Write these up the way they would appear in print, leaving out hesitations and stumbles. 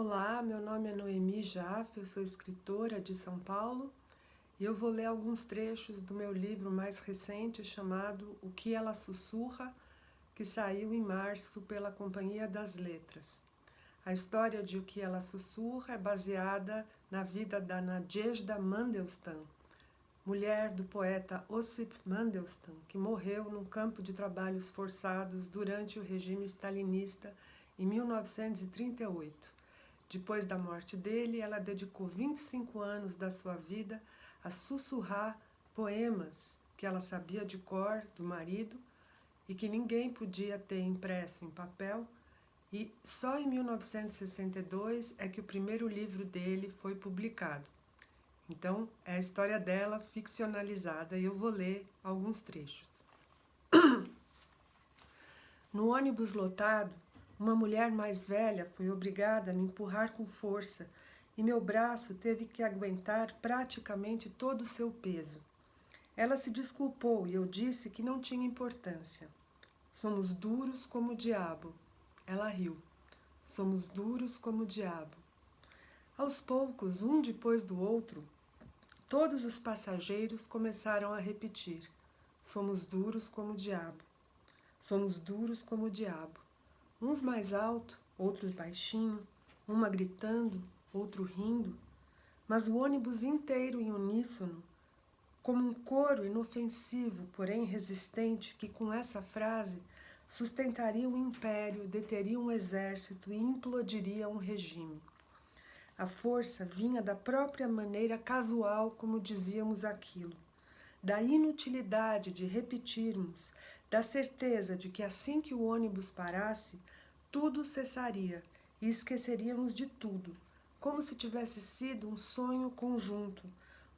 Olá, meu nome é Noemi Jaffe, eu sou escritora de São Paulo e eu vou ler alguns trechos do meu livro mais recente chamado O que ela sussurra, que saiu em março pela Companhia das Letras. A história de O que ela sussurra é baseada na vida da Nadezhda Mandelstam, mulher do poeta Osip Mandelstam, que morreu num campo de trabalhos forçados durante o regime stalinista em 1938. Depois da morte dele, ela dedicou 25 anos da sua vida a sussurrar poemas que ela sabia de cor do marido e que ninguém podia ter impresso em papel, e só em 1962 é que o primeiro livro dele foi publicado. Então, é a história dela ficcionalizada e eu vou ler alguns trechos. No ônibus lotado, uma mulher mais velha foi obrigada a me empurrar com força e meu braço teve que aguentar praticamente todo o seu peso. Ela se desculpou e eu disse que não tinha importância. Somos duros como o diabo. Ela riu. Somos duros como o diabo. Aos poucos, um depois do outro, todos os passageiros começaram a repetir: somos duros como o diabo. Somos duros como o diabo. Uns mais alto, outros baixinho, uma gritando, outro rindo, mas o ônibus inteiro em uníssono, como um coro inofensivo, porém resistente, que com essa frase sustentaria um império, deteria um exército e implodiria um regime. A força vinha da própria maneira casual como dizíamos aquilo, da inutilidade de repetirmos, da certeza de que assim que o ônibus parasse, tudo cessaria e esqueceríamos de tudo, como se tivesse sido um sonho conjunto,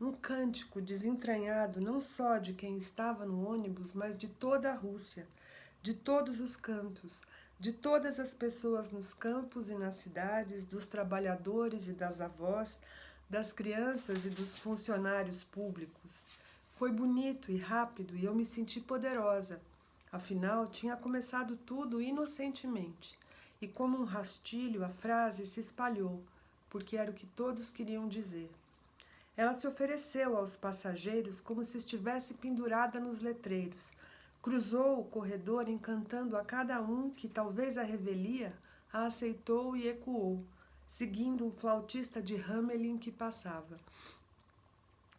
um cântico desentranhado não só de quem estava no ônibus, mas de toda a Rússia, de todos os cantos, de todas as pessoas nos campos e nas cidades, dos trabalhadores e das avós, das crianças e dos funcionários públicos. Foi bonito e rápido e eu me senti poderosa. Afinal, tinha começado tudo inocentemente. E como um rastilho, a frase se espalhou, porque era o que todos queriam dizer. Ela se ofereceu aos passageiros como se estivesse pendurada nos letreiros. Cruzou o corredor encantando a cada um que, talvez à revelia, a aceitou e ecoou, seguindo um flautista de Hamelin que passava.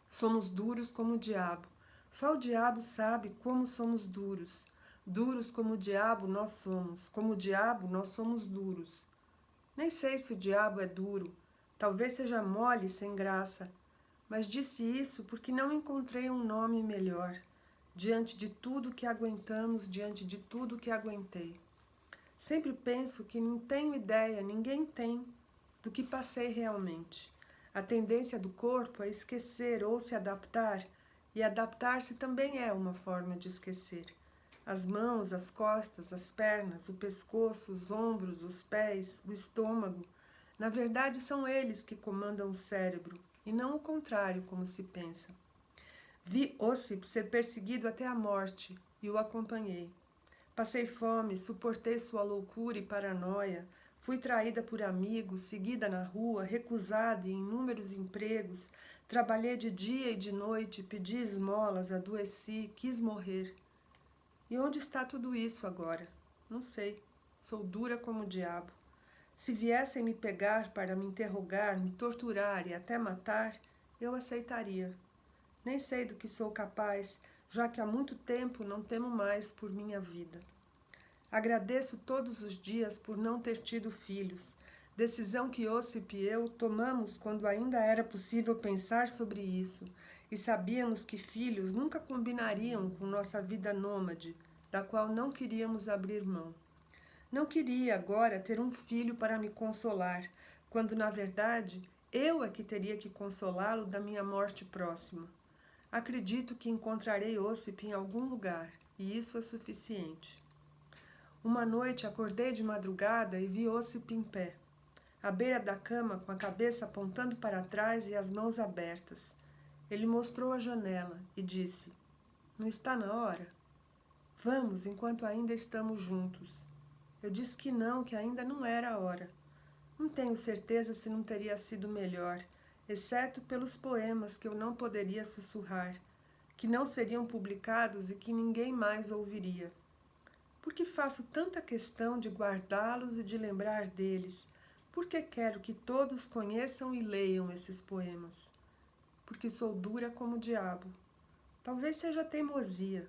Somos duros como o diabo. Só o diabo sabe como somos duros. Duros como o diabo nós somos. Como o diabo nós somos duros. Nem sei se o diabo é duro. Talvez seja mole e sem graça. Mas disse isso porque não encontrei um nome melhor. Diante de tudo que aguentamos, diante de tudo que aguentei. Sempre penso que não tenho ideia, ninguém tem, do que passei realmente. A tendência do corpo é esquecer ou se adaptar, e adaptar-se também é uma forma de esquecer. As mãos, as costas, as pernas, o pescoço, os ombros, os pés, o estômago, na verdade são eles que comandam o cérebro, e não o contrário, como se pensa. Vi Osip ser perseguido até a morte, e o acompanhei. Passei fome, suportei sua loucura e paranoia, fui traída por amigos, seguida na rua, recusada em inúmeros empregos, trabalhei de dia e de noite, pedi esmolas, adoeci, quis morrer. E onde está tudo isso agora? Não sei. Sou dura como o diabo. Se viessem me pegar para me interrogar, me torturar e até matar, eu aceitaria. Nem sei do que sou capaz, já que há muito tempo não temo mais por minha vida. Agradeço todos os dias por não ter tido filhos, decisão que Osip e eu tomamos quando ainda era possível pensar sobre isso, e sabíamos que filhos nunca combinariam com nossa vida nômade, da qual não queríamos abrir mão. Não queria agora ter um filho para me consolar, quando na verdade eu é que teria que consolá-lo da minha morte próxima. Acredito que encontrarei Osip em algum lugar, e isso é suficiente. Uma noite acordei de madrugada e vi Osip em pé, à beira da cama com a cabeça apontando para trás e as mãos abertas. Ele mostrou a janela e disse: "Não está na hora? Vamos, enquanto ainda estamos juntos." Eu disse que ainda não era a hora. Não tenho certeza se não teria sido melhor, exceto pelos poemas que eu não poderia sussurrar, que não seriam publicados e que ninguém mais ouviria. Por que faço tanta questão de guardá-los e de lembrar deles? Porque quero que todos conheçam e leiam esses poemas. Porque sou dura como o diabo. Talvez seja teimosia.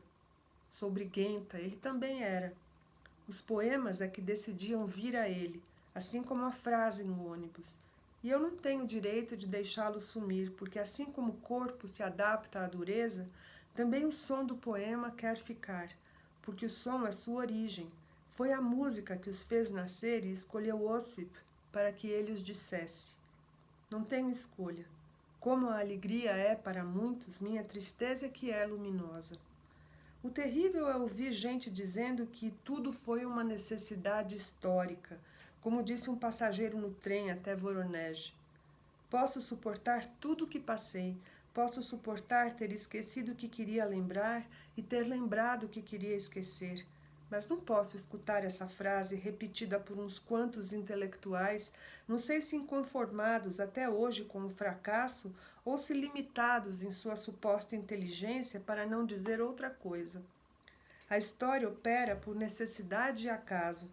Sou briguenta, ele também era. Os poemas é que decidiam vir a ele, assim como a frase no ônibus. E eu não tenho direito de deixá-lo sumir, porque assim como o corpo se adapta à dureza, também o som do poema quer ficar, porque o som é sua origem. Foi a música que os fez nascer e escolheu Ossip para que ele os dissesse. Não tenho escolha. Como a alegria é para muitos, minha tristeza é que é luminosa. O terrível é ouvir gente dizendo que tudo foi uma necessidade histórica, como disse um passageiro no trem até Voronezh. Posso suportar tudo o que passei, posso suportar ter esquecido o que queria lembrar e ter lembrado o que queria esquecer, mas não posso escutar essa frase repetida por uns quantos intelectuais, não sei se inconformados até hoje com o fracasso ou se limitados em sua suposta inteligência para não dizer outra coisa. A história opera por necessidade e acaso.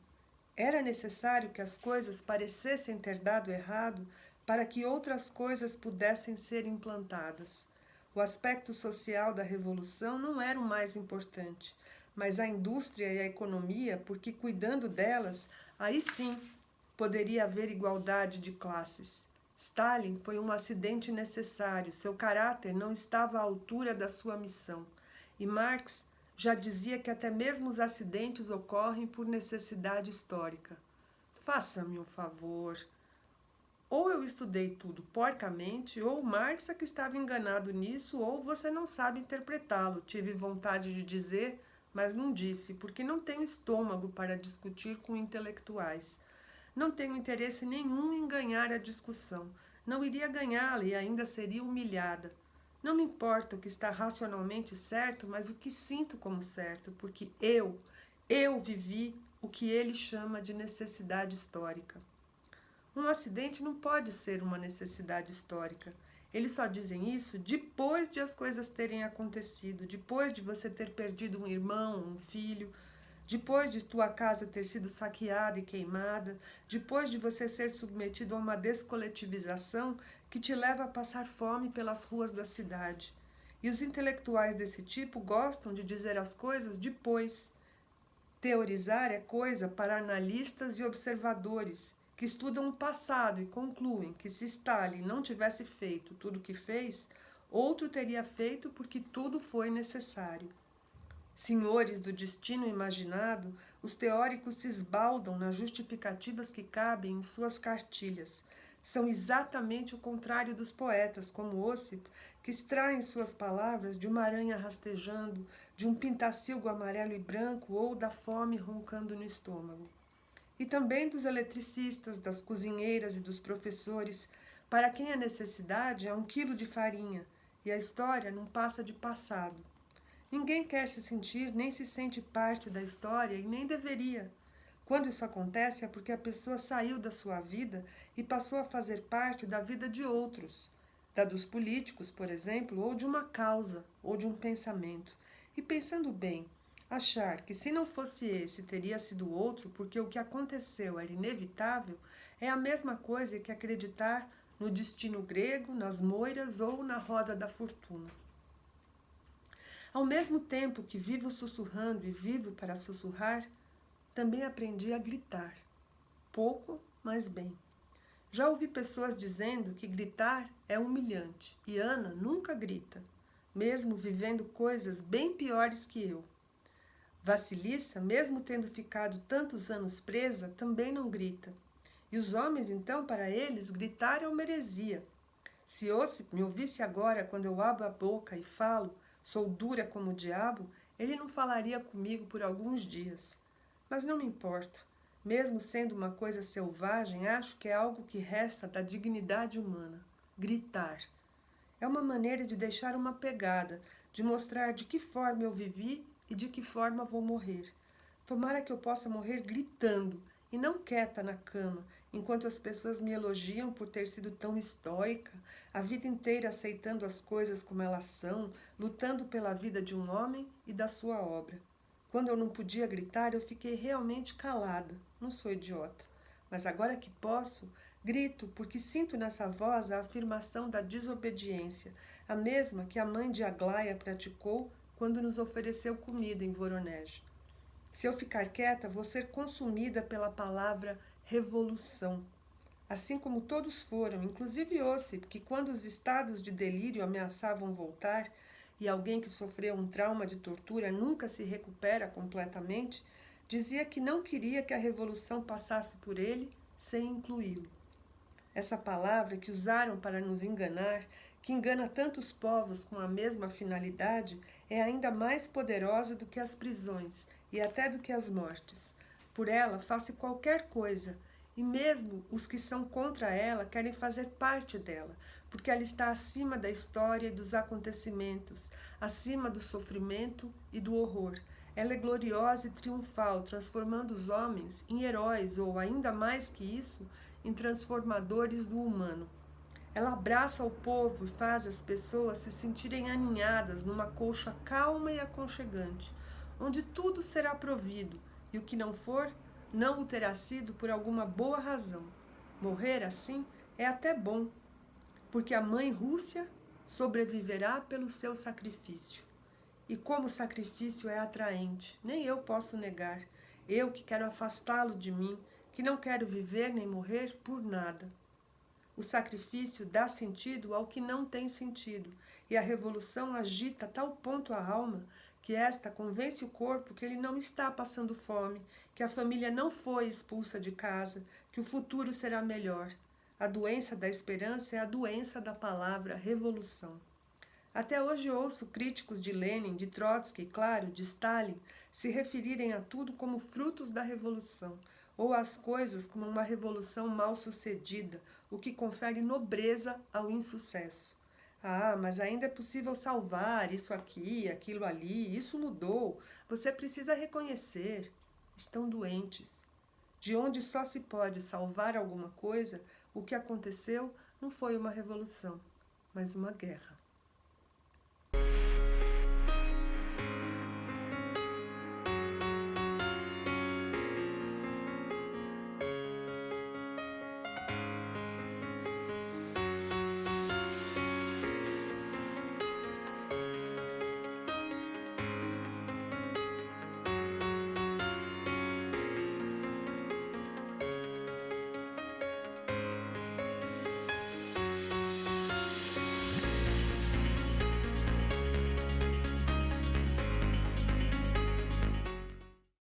Era necessário que as coisas parecessem ter dado errado para que outras coisas pudessem ser implantadas. O aspecto social da revolução não era o mais importante, mas a indústria e a economia, porque cuidando delas, aí sim poderia haver igualdade de classes. Stalin foi um acidente necessário, seu caráter não estava à altura da sua missão. E Marx já dizia que até mesmo os acidentes ocorrem por necessidade histórica. Faça-me um favor. Ou eu estudei tudo porcamente, ou Marx é que estava enganado nisso, ou você não sabe interpretá-lo. Tive vontade de dizer, mas não disse, porque não tenho estômago para discutir com intelectuais. Não tenho interesse nenhum em ganhar a discussão. Não iria ganhá-la e ainda seria humilhada. Não me importa o que está racionalmente certo, mas o que sinto como certo, porque eu vivi o que ele chama de necessidade histórica. Um acidente não pode ser uma necessidade histórica. Eles só dizem isso depois de as coisas terem acontecido, depois de você ter perdido um irmão, um filho, depois de tua casa ter sido saqueada e queimada, depois de você ser submetido a uma descoletivização que te leva a passar fome pelas ruas da cidade. E os intelectuais desse tipo gostam de dizer as coisas depois. Teorizar é coisa para analistas e observadores que estudam o passado e concluem que se Stalin não tivesse feito tudo o que fez, outro teria feito porque tudo foi necessário. Senhores do destino imaginado, os teóricos se esbaldam nas justificativas que cabem em suas cartilhas. São exatamente o contrário dos poetas, como Ossip, que extraem suas palavras de uma aranha rastejando, de um pintacilgo amarelo e branco ou da fome roncando no estômago. E também dos eletricistas, das cozinheiras e dos professores, para quem a necessidade é 1 quilo de farinha e a história não passa de passado. Ninguém quer se sentir nem se sente parte da história e nem deveria. Quando isso acontece é porque a pessoa saiu da sua vida e passou a fazer parte da vida de outros, da dos políticos, por exemplo, ou de uma causa, ou de um pensamento. E pensando bem, achar que se não fosse esse teria sido outro porque o que aconteceu era inevitável é a mesma coisa que acreditar no destino grego, nas moiras ou na roda da fortuna. Ao mesmo tempo que vivo sussurrando e vivo para sussurrar, também aprendi a gritar. Pouco, mas bem. Já ouvi pessoas dizendo que gritar é humilhante, e Ana nunca grita, mesmo vivendo coisas bem piores que eu. Vassilissa, mesmo tendo ficado tantos anos presa, também não grita. E os homens, então, para eles, gritar é uma heresia. Se Ossip me ouvisse agora, quando eu abro a boca e falo, sou dura como o diabo, ele não falaria comigo por alguns dias. Mas não me importo. Mesmo sendo uma coisa selvagem, acho que é algo que resta da dignidade humana. Gritar. É uma maneira de deixar uma pegada, de mostrar de que forma eu vivi e de que forma vou morrer. Tomara que eu possa morrer gritando, e não quieta na cama, enquanto as pessoas me elogiam por ter sido tão estoica, a vida inteira aceitando as coisas como elas são, lutando pela vida de um homem e da sua obra. Quando eu não podia gritar, eu fiquei realmente calada. Não sou idiota. Mas agora que posso, grito porque sinto nessa voz a afirmação da desobediência, a mesma que a mãe de Aglaia praticou quando nos ofereceu comida em Voronezh. Se eu ficar quieta, vou ser consumida pela palavra revolução. Assim como todos foram, inclusive Ossip, que quando os estados de delírio ameaçavam voltar, e alguém que sofreu um trauma de tortura nunca se recupera completamente, dizia que não queria que a revolução passasse por ele sem incluí-lo. Essa palavra que usaram para nos enganar, que engana tantos povos com a mesma finalidade, é ainda mais poderosa do que as prisões e até do que as mortes. Por ela, faça qualquer coisa, e mesmo os que são contra ela querem fazer parte dela, porque ela está acima da história e dos acontecimentos, acima do sofrimento e do horror. Ela é gloriosa e triunfal, transformando os homens em heróis ou, ainda mais que isso, em transformadores do humano. Ela abraça o povo e faz as pessoas se sentirem aninhadas numa colcha calma e aconchegante, onde tudo será provido, e o que não for, não o terá sido por alguma boa razão. Morrer assim é até bom, porque a mãe Rússia sobreviverá pelo seu sacrifício. E como o sacrifício é atraente, nem eu posso negar, eu que quero afastá-lo de mim, que não quero viver nem morrer por nada. O sacrifício dá sentido ao que não tem sentido, e a revolução agita a tal ponto a alma que esta convence o corpo que ele não está passando fome, que a família não foi expulsa de casa, que o futuro será melhor. A doença da esperança é a doença da palavra revolução. Até hoje ouço críticos de Lenin, de Trotsky e, claro, de Stalin se referirem a tudo como frutos da revolução, ou às coisas como uma revolução mal sucedida, o que confere nobreza ao insucesso. Ah, mas ainda é possível salvar isso aqui, aquilo ali, isso mudou. Você precisa reconhecer. Estão doentes. De onde só se pode salvar alguma coisa, o que aconteceu não foi uma revolução, mas uma guerra.